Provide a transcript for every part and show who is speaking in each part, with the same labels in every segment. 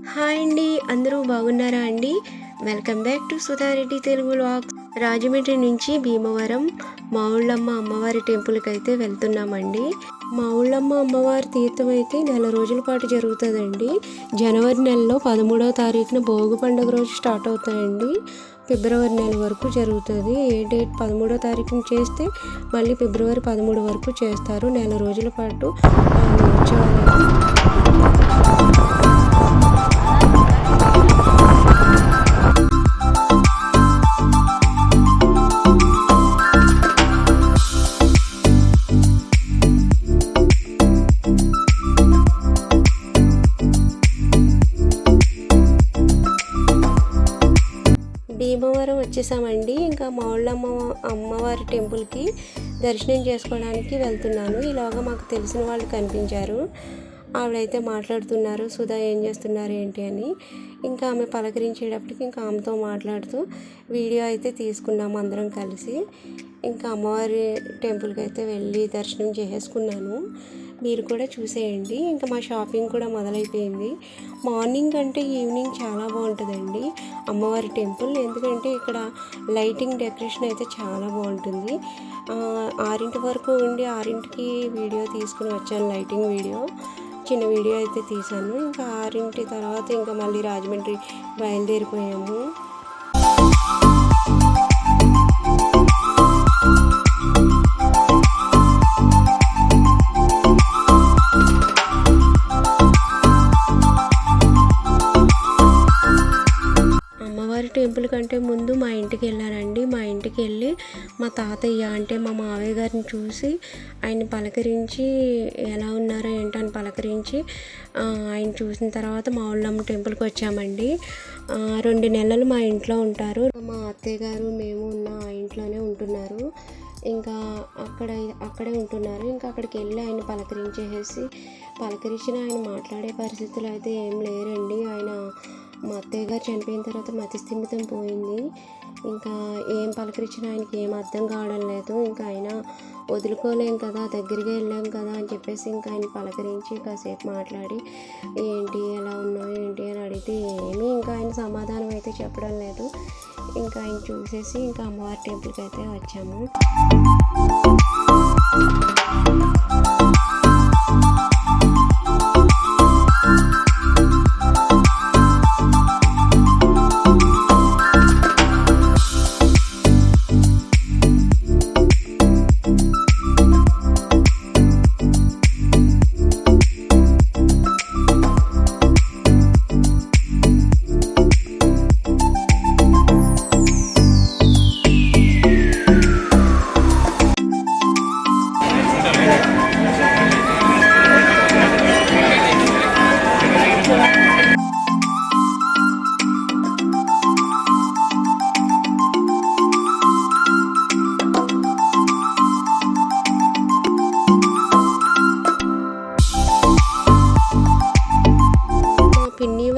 Speaker 1: Hi అండి, అందరూ బాగున్నారా అండి? Welcome back to Sudha Reddy Telugu vlogs. Rajahmundry నుంచి భీమవరం మావుళ్ళమ్మ అమ్మవారి టెంపుల్కి అయితే వెళ్తున్నామండి. మావుళ్ళమ్మ అమ్మవారి తీర్థం అయితే నెల రోజుల పాటు జరుగుతుందండి. జనవరి నెలలో 13వ తారీఖున భోగి పండుగ రోజు స్టార్ట్ అవుతాయండి. ఫిబ్రవరి నెల వరకు జరుగుతుంది. ఏ డేట్ 13వ తారీఖున చేస్తే మళ్ళీ ఫిబ్రవరి 13 వరకు చేస్తారు. నెల రోజుల పాటు ఉత్సవాలు. భీమవరం వచ్చేసామండి. ఇంకా మావుళ్ళమ్మ అమ్మవారి టెంపుల్కి దర్శనం చేసుకోవడానికి వెళ్తున్నాను. ఈలోగా మాకు తెలిసిన వాళ్ళు కనిపించారు. ఆవిడైతే మాట్లాడుతున్నారు, సుధా ఏం చేస్తున్నారు ఏంటి అని. ఇంకా ఆమె పలకరించేటప్పటికి ఇంకా ఆమెతో మాట్లాడుతూ వీడియో అయితే తీసుకున్నాము అందరం కలిసి. ఇంకా అమ్మవారి టెంపుల్కి అయితే వెళ్ళి దర్శనం చేసేసుకున్నాను. మీరు కూడా చూసేయండి. ఇంకా మా షాపింగ్ కూడా మొదలైపోయింది. మార్నింగ్ అంటే ఈవినింగ్ చాలా బాగుంటుందండి అమ్మవారి టెంపుల్. ఎందుకంటే ఇక్కడ లైటింగ్ డెకరేషన్ అయితే చాలా బాగుంటుంది. 6 వరకు ఉండి 6కి వీడియో తీసుకుని వచ్చాను, లైటింగ్ వీడియో. చిన్న వీడియో అయితే తీశాను. ఇంకా 6 తర్వాత ఇంకా మళ్ళీ రాజమండ్రి బయలుదేరిపోయాము. టెంపుల్ కంటే ముందు మా ఇంటికి వెళ్ళానండి. మా ఇంటికి వెళ్ళి మా తాతయ్య అంటే మా మావయ్య గారిని చూసి ఆయన పలకరించి ఎలా ఉన్నారో ఏంటని పలకరించి ఆయన చూసిన తర్వాత మావుళ్ళమ్మ టెంపుల్కి వచ్చామండి. 2 నెలలు మా ఇంట్లో ఉంటారు. మా అత్తయ్య గారు మేము ఉన్న ఆ ఇంట్లోనే ఉంటున్నారు. ఇంకా అక్కడే ఉంటున్నారు. ఇంకా అక్కడికి వెళ్ళి ఆయన పలకరించిన ఆయన మాట్లాడే పరిస్థితులు అయితే ఏం లేరండి. ఆయన మా అత్తయ్య గారు చనిపోయిన తర్వాత మతిస్థిమితం పోయింది. ఇంకా ఏం పలకరించినా ఆయనకి ఏం అర్థం కావడం లేదు. ఇంకా ఆయన వదులుకోలేం కదా, దగ్గరికి వెళ్ళాం కదా అని చెప్పేసి ఇంకా ఆయన పలకరించి కాసేపు మాట్లాడి ఏంటి ఎలా ఉన్నావు ఏంటి అని అడిగితే ఏమీ ఇంకా ఆయన సమాధానం అయితే చెప్పడం లేదు. ఇంకా ఆయన చూసేసి ఇంకా అమ్మవారి టెంపుల్కి అయితే వచ్చాము.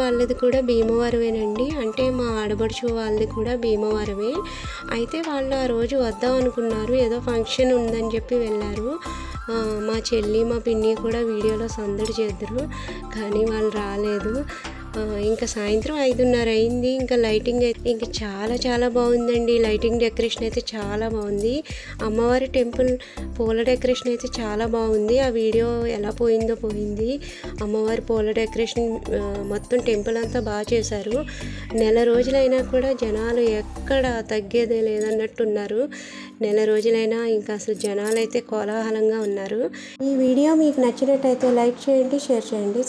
Speaker 1: వాళ్ళది కూడా భీమవరమేనండి. అంటే మా ఆడబడుచు వాళ్ళది కూడా భీమవరమే. అయితే వాళ్ళు ఆ రోజు వద్దాం అనుకున్నారు, ఏదో ఫంక్షన్ ఉందని చెప్పి వెళ్ళారు. మా చెల్లి మా పిన్ని కూడా వీడియోలో సందడి చేద్దరు, కానీ వాళ్ళు రాలేదు. ఇంకా సాయంత్రం 5:30 అయింది. ఇంకా లైటింగ్ అయితే ఇంకా చాలా చాలా బాగుందండి. లైటింగ్ డెకరేషన్ అయితే చాలా బాగుంది. అమ్మవారి టెంపుల్ పూల డెకరేషన్ అయితే చాలా బాగుంది. ఆ వీడియో ఎలా పోయింది. అమ్మవారి పూల డెకరేషన్ మొత్తం టెంపుల్ అంతా బాగా చేశారు. నెల రోజులైనా కూడా జనాలు ఎక్కడ తగ్గేదే లేదన్నట్టున్నారు. నెల రోజులైనా ఇంకా అసలు జనాలు అయితే కోలాహలంగా ఉన్నారు. ఈ వీడియో మీకు నచ్చినట్టయితే లైక్ చేయండి, షేర్ చేయండి.